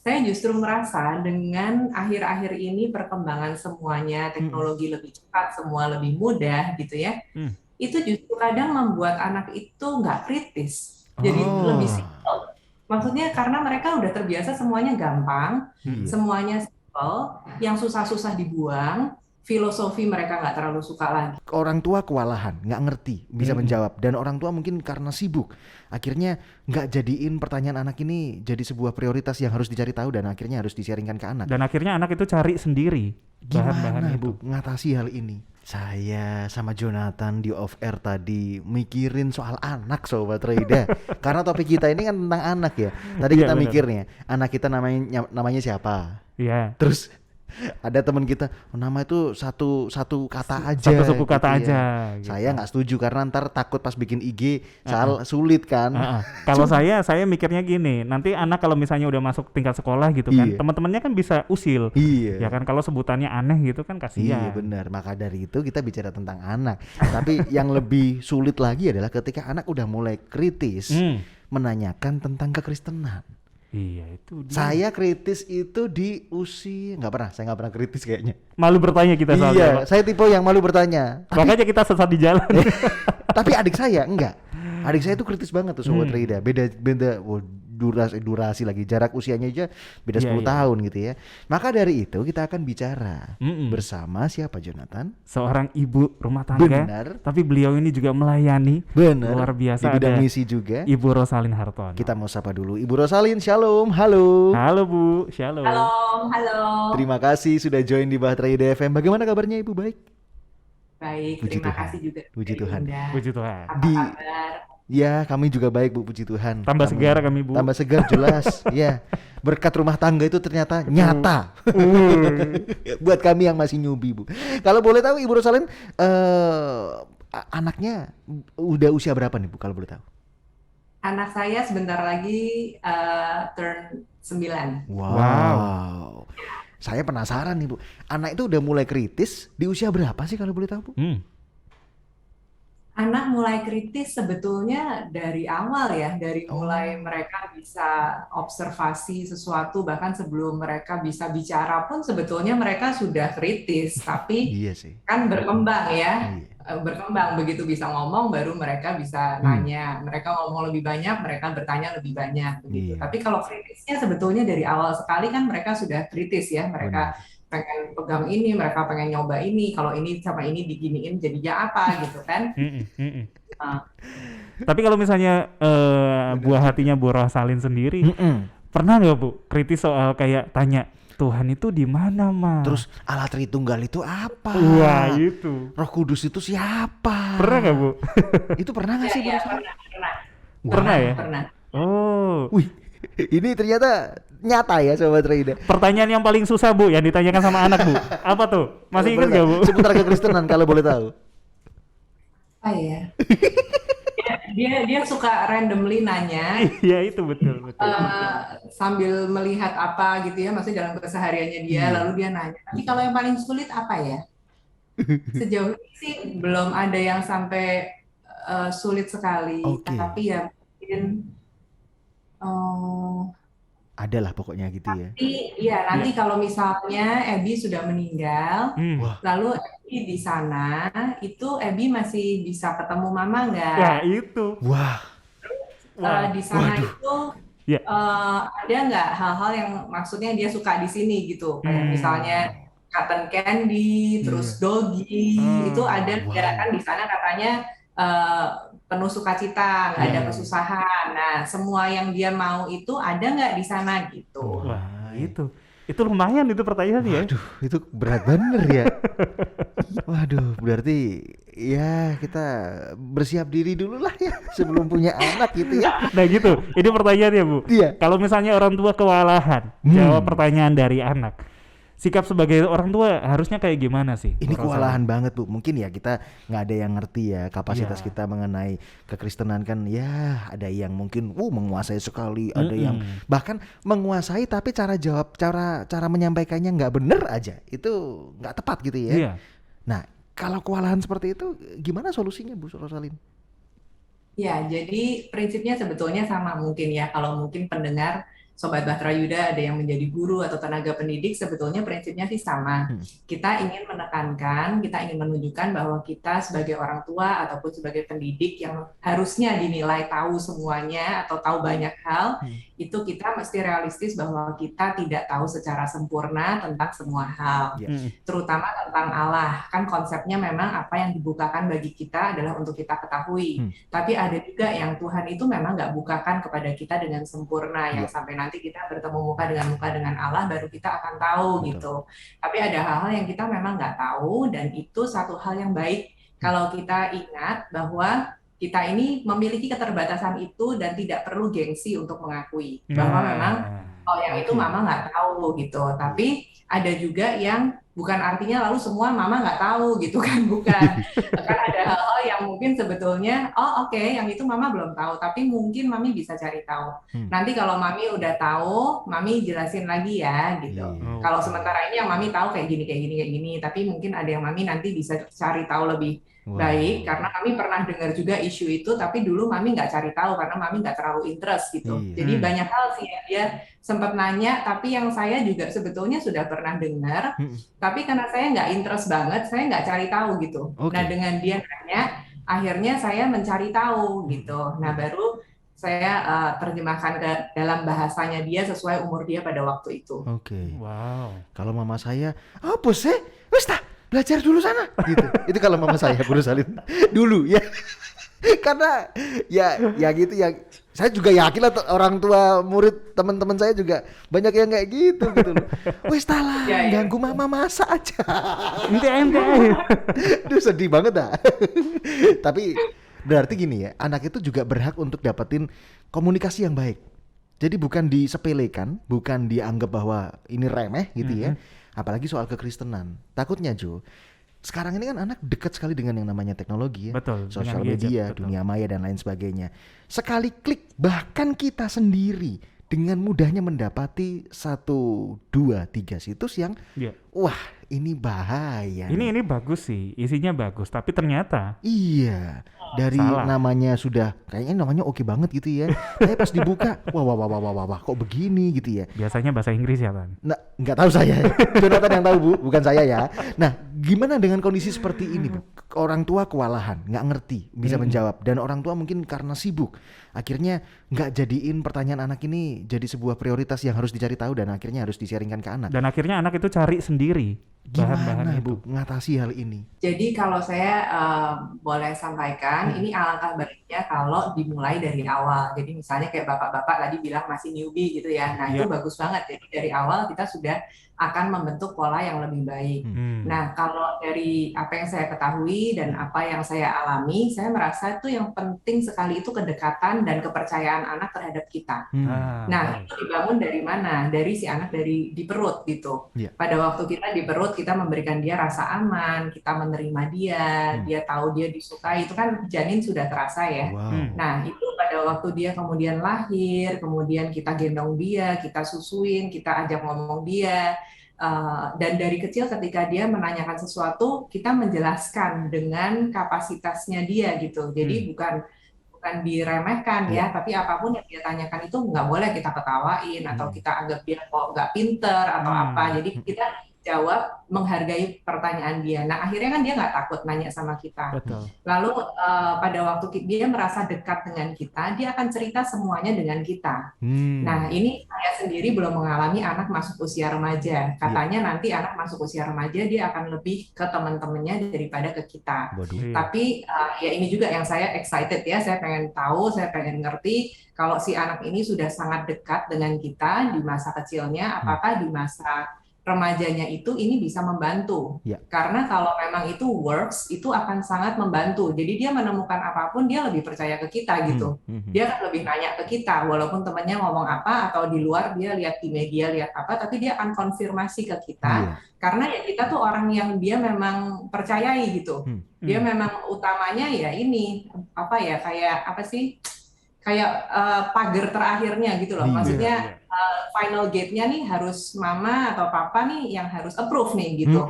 Saya justru merasa dengan akhir-akhir ini perkembangan semuanya, Mm-mm. teknologi lebih cepat, semua lebih mudah gitu ya, Hmm. itu justru kadang membuat anak itu nggak kritis, jadi lebih Oh, simpel. Maksudnya karena mereka udah terbiasa semuanya gampang, iya. semuanya simpel, yang susah-susah dibuang, filosofi mereka nggak terlalu suka lagi. Orang tua kewalahan, nggak ngerti, bisa Mm-mm. menjawab. Dan orang tua mungkin karena sibuk, akhirnya nggak jadiin pertanyaan anak ini jadi sebuah prioritas yang harus dicari tahu dan akhirnya harus di-sharingkan ke anak. Dan akhirnya anak itu cari sendiri bahan-bahan Gimana itu. Bu ngatasi hal ini? Saya sama Jonathan di off air tadi mikirin soal anak Sobat Reida. Karena topik kita ini kan tentang anak ya. Tadi Iya kita benar. mikirnya, anak kita namanya siapa? Iya. Terus ada teman kita, "Oh, nama itu satu kata aja Satu suku gitu kata ya." aja Saya gitu. nggak setuju karena ntar takut pas bikin IG Heeh. sulit kan. Heeh. Kalau saya mikirnya gini, nanti anak kalau misalnya udah masuk tingkat sekolah gitu kan, Iya. teman-temannya kan bisa usil. Ya Iya. kan kalau sebutannya aneh gitu kan Iya kasihan. benar, maka dari itu kita bicara tentang anak. Tapi yang lebih sulit lagi adalah ketika anak udah mulai kritis Hmm. menanyakan tentang kekristenan. Iya itu dia. Saya kritis itu di usia saya nggak pernah kritis kayaknya. Malu bertanya kita soalnya, Iya, Pak. saya tipe yang malu bertanya. Makanya kita sesat di jalan. Tapi adik saya enggak. Adik saya tuh kritis banget tuh Sobat Hmm. Rida. Beda beda durasi lagi, jarak usianya aja beda Iya, 10 iya. tahun gitu ya. Maka dari itu kita akan bicara Mm-mm. bersama siapa Jonathan? Seorang ibu rumah tangga, Benar. tapi beliau ini juga melayani. Benar. Luar biasa, Di bidang ada misi juga. Ibu Rosalin Hartono. Kita mau sapa dulu Ibu Rosalin. Shalom. Halo. Halo Bu, shalom. Halo, halo. Terima kasih sudah join di Bahtera Ida FM. Bagaimana kabarnya Ibu? Baik? Baik, Puji terima Tuhan. kasih juga Puji dari Tuhan. Bunda. Puji Tuhan. Apa Di kabar? Ya, kami juga baik Bu, puji Tuhan. Tambah segar kami, Bu. Tambah segar jelas. Ya. Berkat rumah tangga itu ternyata nyata. Buat kami yang masih nyubi, Bu. Kalau boleh tahu Ibu Rosalin anaknya udah usia berapa nih, Bu, kalau boleh tahu? Anak saya sebentar lagi turn 9. Wow. Saya penasaran nih, Bu. Anak itu udah mulai kritis di usia berapa sih kalau boleh tahu, Bu? Anak mulai kritis sebetulnya dari awal ya, dari mulai Oh. mereka bisa observasi sesuatu, bahkan sebelum mereka bisa bicara pun sebetulnya mereka sudah kritis, tapi Iya sih. kan berkembang ya, Iya. berkembang begitu bisa ngomong baru mereka bisa nanya, mereka ngomong lebih banyak, mereka bertanya lebih banyak begitu. Iya. Tapi kalau kritisnya sebetulnya dari awal sekali kan mereka sudah kritis ya, mereka Benar. pengen pegang ini, mereka pengen nyoba ini, kalau ini sama ini diginiin jadinya apa gitu kan. Tapi kalau misalnya buah hatinya Bu Rosalin sendiri, pernah nggak Bu kritis soal kayak tanya Tuhan itu di mana, Ma? Terus Allah Tritunggal itu apa? Wah, itu. Roh Kudus itu siapa? Pernah nggak Bu? Itu pernah nggak sih Bu Ya, Rosalin? Pernah ya? Pernah. Oh. Wih, ini ternyata nyata ya Sobat Reida. Pertanyaan yang paling susah Bu yang ditanyakan sama anak Bu, apa tuh? Masih ingat nggak Bu? Seputar kekristenan kalau boleh tahu. Oh ya. Dia suka randomly nanya. Iya itu betul. Sambil melihat apa gitu ya, maksudnya dalam kesehariannya dia, lalu dia nanya. Tapi kalau yang paling sulit apa ya? Sejauh ini sih belum ada yang sampai sulit sekali. Oke. Tapi ya mungkin adalah pokoknya gitu ya. nanti kalau misalnya Abby sudah meninggal, Wah. lalu Abby di sana, itu Abby masih bisa ketemu Mama nggak? Ya itu. Wah. Di sana itu Ya. ada nggak hal-hal yang maksudnya dia suka di sini gitu, kayak misalnya cotton candy, terus doggy, itu ada nggak? Kan di sana katanya penuh sukacita, nggak ada kesusahan. Nah, semua yang dia mau itu ada nggak di sana gitu. Wah, itu lumayan itu pertanyaannya ya. Waduh, itu berat bener ya. Waduh, berarti ya kita bersiap diri dulu lah ya sebelum punya anak gitu ya. Nah gitu, ini pertanyaannya Bu. Iya. Kalau misalnya orang tua kewalahan jawab pertanyaan dari anak, sikap sebagai orang tua harusnya kayak gimana sih? Ini kewalahan banget Bu. Mungkin ya kita nggak ada yang ngerti ya kapasitas Iya. kita mengenai kekristenan kan ya ada yang mungkin menguasai sekali, ada yang bahkan menguasai tapi cara jawab cara menyampaikannya nggak bener aja itu nggak tepat gitu ya. Iya. Nah kalau kewalahan seperti itu gimana solusinya Bu Rosalin? Ya, jadi prinsipnya sebetulnya sama mungkin ya, kalau mungkin pendengar Sobat Bahtera Yuda ada yang menjadi guru atau tenaga pendidik, sebetulnya prinsipnya sih sama. Kita ingin menekankan, kita ingin menunjukkan bahwa kita sebagai orang tua ataupun sebagai pendidik yang harusnya dinilai tahu semuanya atau tahu banyak hal, itu kita mesti realistis bahwa kita tidak tahu secara sempurna tentang semua hal, terutama tentang Allah. Kan konsepnya memang apa yang dibukakan bagi kita adalah untuk kita ketahui. Tapi ada juga yang Tuhan itu memang nggak bukakan kepada kita dengan sempurna, yang sampai nanti kita bertemu muka dengan Allah baru kita akan tahu gitu. Tapi ada hal-hal yang kita memang nggak tahu, dan itu satu hal yang baik kalau kita ingat bahwa kita ini memiliki keterbatasan itu dan tidak perlu gengsi untuk mengakui bahwa memang yang itu mama nggak tahu gitu. Tapi ada juga yang bukan artinya lalu semua mama nggak tahu gitu kan, bukan. Kan ada hal-hal yang mungkin sebetulnya oke, yang itu mama belum tahu, tapi mungkin mami bisa cari tahu. Nanti kalau mami udah tahu, mami jelasin lagi ya gitu. Kalau sementara ini yang mami tahu kayak gini, tapi mungkin ada yang mami nanti bisa cari tahu lebih baik, karena kami pernah dengar juga isu itu, tapi dulu mami nggak cari tahu karena mami nggak terlalu interest gitu. Jadi banyak hal sih ya, dia sempat nanya, tapi yang saya juga sebetulnya sudah pernah dengar, tapi karena saya nggak interest banget, saya nggak cari tahu gitu. Nah dengan dia nanya, akhirnya saya mencari tahu gitu. Nah baru saya terjemahkan ke dalam bahasanya dia sesuai umur dia pada waktu itu. Wow. Kalau mama saya, apa sih? Wis belajar dulu sana gitu. Itu kalau mama saya Bro Salin dulu ya. Karena ya gitu ya. Saya juga yakin lah orang tua murid teman-teman saya juga banyak yang kayak gitu loh. Wes lah, ganggu mama masak aja. Ente. Duh sedih banget dah. Tapi berarti gini ya, anak itu juga berhak untuk dapetin komunikasi yang baik. Jadi bukan disepelekan, bukan dianggap bahwa ini remeh gitu ya. Apalagi soal kekristenan. Takutnya Jo, sekarang ini kan anak dekat sekali dengan yang namanya teknologi ya. Betul, sosial media, dunia maya dan lain sebagainya. Sekali klik, bahkan kita sendiri dengan mudahnya mendapati 1, 2, 3 situs yang wah ini bahaya. Ini bagus sih, isinya bagus, tapi ternyata dari namanya sudah kayaknya namanya oke banget gitu ya. Tapi pas dibuka, wah kok begini gitu ya. Biasanya bahasa Inggris ya kan? Nah, nggak tahu saya. Jonathan yang tahu Bu, bukan saya ya. Nah, gimana dengan kondisi seperti ini Bu? Orang tua kewalahan, nggak ngerti, bisa menjawab, dan orang tua mungkin karena sibuk, akhirnya nggak jadiin pertanyaan anak ini jadi sebuah prioritas yang harus dicari tahu dan akhirnya harus di-sharingkan ke anak. Dan akhirnya anak itu cari sendiri bahan-bahan Bu ngatasi hal ini? Jadi kalau saya boleh sampaikan, ini alangkah baiknya kalau dimulai dari awal. Jadi misalnya kayak bapak-bapak tadi bilang masih newbie gitu ya. Nah itu bagus banget. Jadi dari awal kita sudah akan membentuk pola yang lebih baik. Nah kalau dari apa yang saya ketahui dan apa yang saya alami, saya merasa itu yang penting sekali itu kedekatan dan kepercayaan anak terhadap kita. Nah itu dibangun dari mana? Dari si anak di perut gitu. Pada waktu kita di perut, kita memberikan dia rasa aman, kita menerima dia, dia tahu dia disukai, itu kan janin sudah terasa ya. Nah itu pada waktu dia kemudian lahir, kemudian kita gendong dia, kita susuin, kita ajak ngomong dia, dan dari kecil ketika dia menanyakan sesuatu, kita menjelaskan dengan kapasitasnya dia gitu. Jadi bukan diremehkan ya, tapi apapun yang dia tanyakan itu nggak boleh kita ketawain atau kita anggap dia kok nggak pinter atau apa. Jadi kita jawab menghargai pertanyaan dia. Nah akhirnya kan dia nggak takut nanya sama kita. Lalu pada waktu dia merasa dekat dengan kita, dia akan cerita semuanya dengan kita. Nah ini saya sendiri belum mengalami anak masuk usia remaja. Katanya nanti anak masuk usia remaja dia akan lebih ke teman-temannya daripada ke kita. Tapi ya ini juga yang saya excited ya. Saya pengen tahu, saya pengen ngerti kalau si anak ini sudah sangat dekat dengan kita di masa kecilnya, apakah di masa remajanya itu ini bisa membantu. Karena kalau memang itu works, itu akan sangat membantu. Jadi dia menemukan apapun, dia lebih percaya ke kita gitu. Dia akan lebih nanya ke kita, walaupun temannya ngomong apa, atau di luar dia lihat di media, lihat apa, tapi dia akan konfirmasi ke kita. Karena ya kita tuh orang yang dia memang percayai gitu. Dia memang utamanya ya ini, apa ya, kayak apa sih, kayak pagar terakhirnya gitu loh. Maksudnya final gate-nya nih harus mama atau papa nih yang harus approve nih gitu.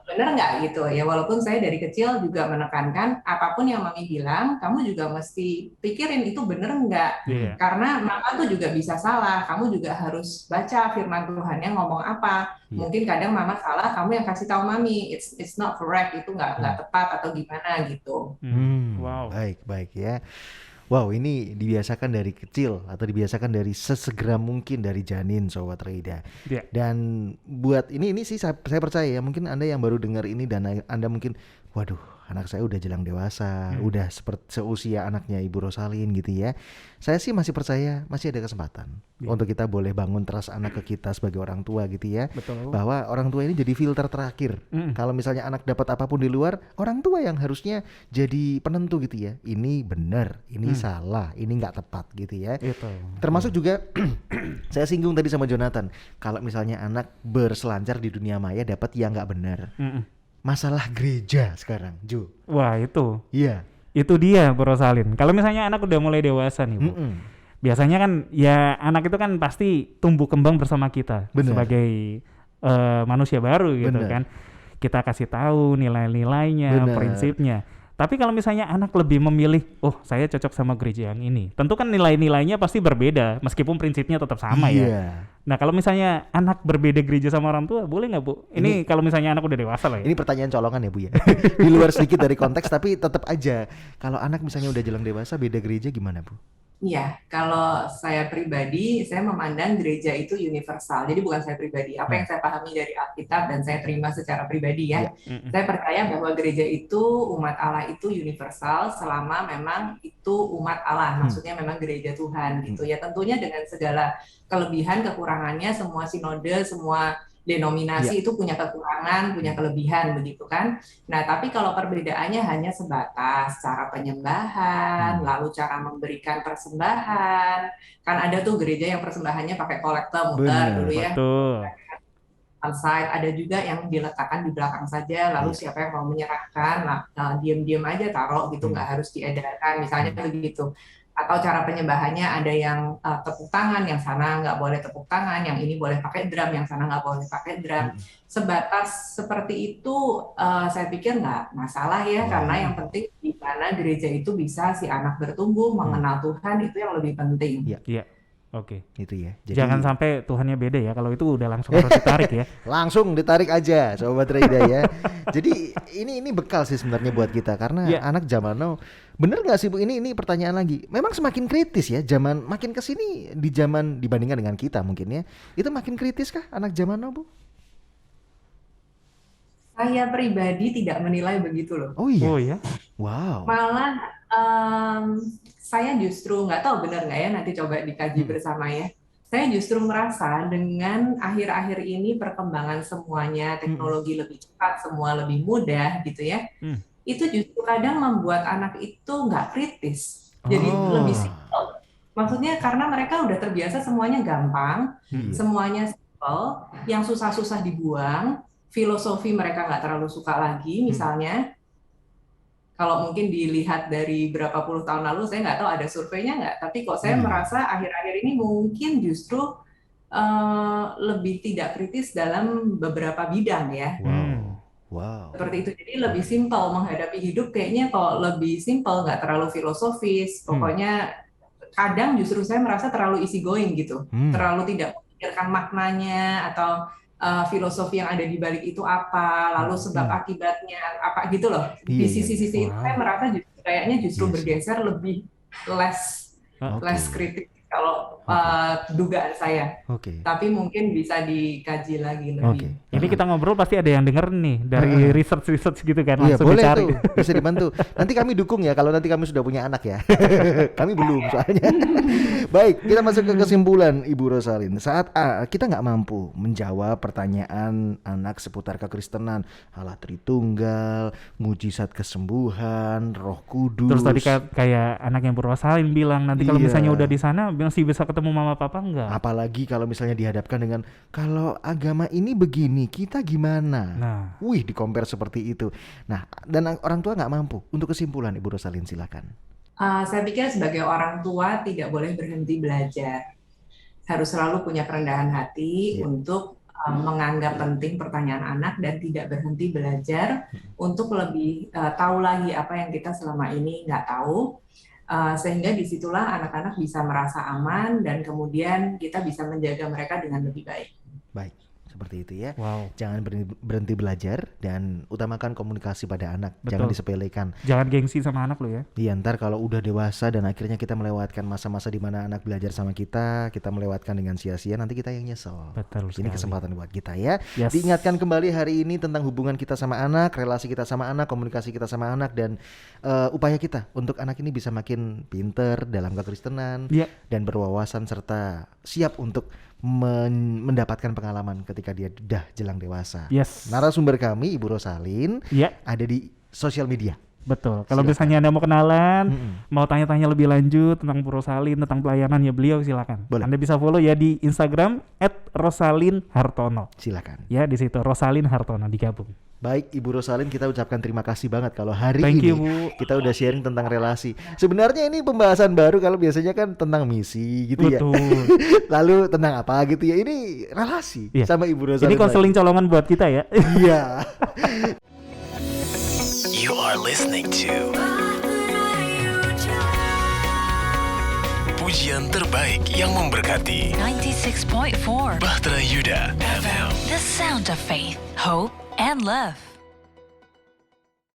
Bener nggak gitu ya? Walaupun saya dari kecil juga menekankan apapun yang mami bilang, kamu juga mesti pikirin itu bener nggak? Karena mama tuh juga bisa salah. Kamu juga harus baca firman Tuhannya ngomong apa. Mungkin kadang mama salah, kamu yang kasih tahu mami, it's not correct, itu nggak tepat atau gimana gitu. Wow. Baik ya. Wow, ini dibiasakan dari kecil atau dibiasakan dari sesegera mungkin dari janin, Sobat Reida. Dan buat ini sih saya percaya ya, mungkin Anda yang baru dengar ini dan Anda mungkin, waduh, anak saya udah jelang dewasa, udah seperti seusia anaknya Ibu Rosalin gitu ya. Saya sih masih percaya masih ada kesempatan untuk kita boleh bangun trust anak ke kita sebagai orang tua gitu ya. Betul. Bahwa orang tua ini jadi filter terakhir. Kalau misalnya anak dapat apapun di luar, orang tua yang harusnya jadi penentu gitu ya. Ini benar, ini salah, ini nggak tepat gitu ya. Termasuk juga saya singgung tadi sama Jonathan, kalau misalnya anak berselancar di dunia maya dapat yang nggak benar. Masalah gereja sekarang, Jo. Wah, itu. Iya. Itu dia, Bro Salin. Kalau misalnya anak udah mulai dewasa nih, Bu. Biasanya kan ya anak itu kan pasti tumbuh kembang bersama kita sebagai manusia baru gitu kan. Kita kasih tahu nilai-nilainya, prinsipnya. Tapi kalau misalnya anak lebih memilih, oh saya cocok sama gereja yang ini, tentu kan nilai-nilainya pasti berbeda, meskipun prinsipnya tetap sama ya. Nah kalau misalnya anak berbeda gereja sama orang tua, boleh nggak Bu? Ini kalau misalnya anak udah dewasa lah ya. Ini pertanyaan colongan ya Bu ya. Di luar sedikit dari konteks, tapi tetap aja. Kalau anak misalnya udah jelang dewasa, beda gereja gimana Bu? Iya, kalau saya pribadi, saya memandang gereja itu universal. Jadi bukan saya pribadi, apa yang saya pahami dari Alkitab dan saya terima secara pribadi ya. Saya percaya bahwa gereja itu, umat Allah itu universal selama memang itu umat Allah. Maksudnya memang gereja Tuhan gitu ya. Tentunya dengan segala kelebihan, kekurangannya, semua sinode, semua denominasi itu punya kekurangan, punya kelebihan begitu kan. Nah, tapi kalau perbedaannya hanya sebatas cara penyembahan, lalu cara memberikan persembahan. Kan ada tuh gereja yang persembahannya pakai kolektor muter dulu ya. On-site, ada juga yang diletakkan di belakang saja, lalu siapa yang mau menyerahkan, diam-diam aja taruh gitu, nggak harus diedarkan, misalnya begitu. Atau cara penyembahannya ada yang tepuk tangan, yang sana nggak boleh tepuk tangan, yang ini boleh pakai drum, yang sana nggak boleh pakai drum. Sebatas seperti itu saya pikir nggak masalah ya, karena yang penting di mana gereja itu bisa si anak bertumbuh, mengenal Tuhan, itu yang lebih penting. Iya. Oke. Itu ya. Jadi, jangan sampai Tuhannya beda ya. Kalau itu udah langsung harus ditarik ya. Langsung ditarik aja, Sobat Reida ya. Jadi ini bekal sih sebenarnya buat kita karena anak zaman now. Bener nggak sih Bu? Ini pertanyaan lagi. Memang semakin kritis ya. Zaman makin kesini di zaman dibandingkan dengan kita mungkin ya. Itu makin kritis kah anak zaman now Bu? Saya pribadi tidak menilai begitu loh. Oh iya. Oh ya. Wow. Malah saya justru nggak tahu benar nggak ya, nanti coba dikaji bersama ya. Saya justru merasa dengan akhir-akhir ini perkembangan semuanya, teknologi lebih cepat, semua lebih mudah gitu ya. Itu justru kadang membuat anak itu nggak kritis, jadi lebih simpel. Maksudnya karena mereka udah terbiasa semuanya gampang, semuanya simpel, yang susah-susah dibuang, filosofi mereka nggak terlalu suka lagi misalnya. Kalau mungkin dilihat dari berapa puluh tahun lalu, saya nggak tahu ada surveinya nggak, tapi kok saya merasa akhir-akhir ini mungkin justru lebih tidak kritis dalam beberapa bidang ya. Wow. Seperti itu, jadi lebih simpel menghadapi hidup, kayaknya kok lebih simpel, nggak terlalu filosofis. Pokoknya kadang justru saya merasa terlalu easy going gitu, terlalu tidak memikirkan maknanya atau filosofi yang ada di balik itu apa, lalu sebab akibatnya apa gitu loh. Di sisi-sisi itu saya merasa kayaknya justru bergeser lebih less kritik kalau dugaan saya. Tapi mungkin bisa dikaji lagi lebih. Ini kita ngobrol pasti ada yang denger nih dari research gitu kan, langsung boleh dicari. Tuh, bisa dibantu. Nanti kami dukung ya kalau nanti kami sudah punya anak ya. Kami belum soalnya. Baik, kita masuk ke kesimpulan Ibu Rosalin. Saat kita nggak mampu menjawab pertanyaan anak seputar kekristenan, Allah Tritunggal, mujizat kesembuhan, Roh Kudus. Terus tadi kayak anak yang Bu Rosalin bilang, nanti kalau misalnya udah di sana masih bisa ketemu mama papa enggak? Apalagi kalau misalnya dihadapkan dengan kalau agama ini begini, kita gimana? Nah, di compare seperti itu. Nah, dan orang tua nggak mampu. Untuk kesimpulan Ibu Rosalin silakan. Saya pikir sebagai orang tua tidak boleh berhenti belajar. Harus selalu punya kerendahan hati untuk menganggap penting pertanyaan anak dan tidak berhenti belajar untuk lebih tahu lagi apa yang kita selama ini nggak tahu. Sehingga disitulah anak-anak bisa merasa aman dan kemudian kita bisa menjaga mereka dengan lebih baik. Baik. Seperti itu ya. Wow. Jangan berhenti belajar dan utamakan komunikasi pada anak. Betul. Jangan disepelekan. Jangan gengsi sama anak lo ya. Iya, ntar kalau udah dewasa dan akhirnya kita melewatkan masa-masa di mana anak belajar sama kita melewatkan dengan sia-sia, nanti kita yang nyesel. Betul sekali. Ini kesempatan buat kita ya. Yes. Diingatkan kembali hari ini tentang hubungan kita sama anak, relasi kita sama anak, komunikasi kita sama anak, dan upaya kita untuk anak ini bisa makin pinter dalam kekristenan dan berwawasan serta siap untuk mendapatkan pengalaman ketika dia udah jelang dewasa. Yes. Narasumber kami Ibu Rosalin ada di sosial media. Betul. Kalau misalnya Anda mau kenalan, mau tanya-tanya lebih lanjut tentang Bu Rosalin, tentang pelayanannya beliau, silakan. Boleh. Anda bisa follow ya di Instagram @rosalinhartono. Silakan. Ya, di situ Rosalin Hartono digabung. Baik Ibu Rosalin, kita ucapkan terima kasih banget kalau hari Thank ini you, Bu. kita udah sharing tentang relasi. Sebenarnya ini pembahasan baru, kalau biasanya kan tentang misi gitu. Betul. Ya. Lalu tentang apa gitu ya. Ini relasi sama Ibu Rosalin. Ini konseling colongan buat kita ya. Iya. You are listening to pujian terbaik yang memberkati 96.4 Bahtera Yuda FM. The sound of faith, hope, and love.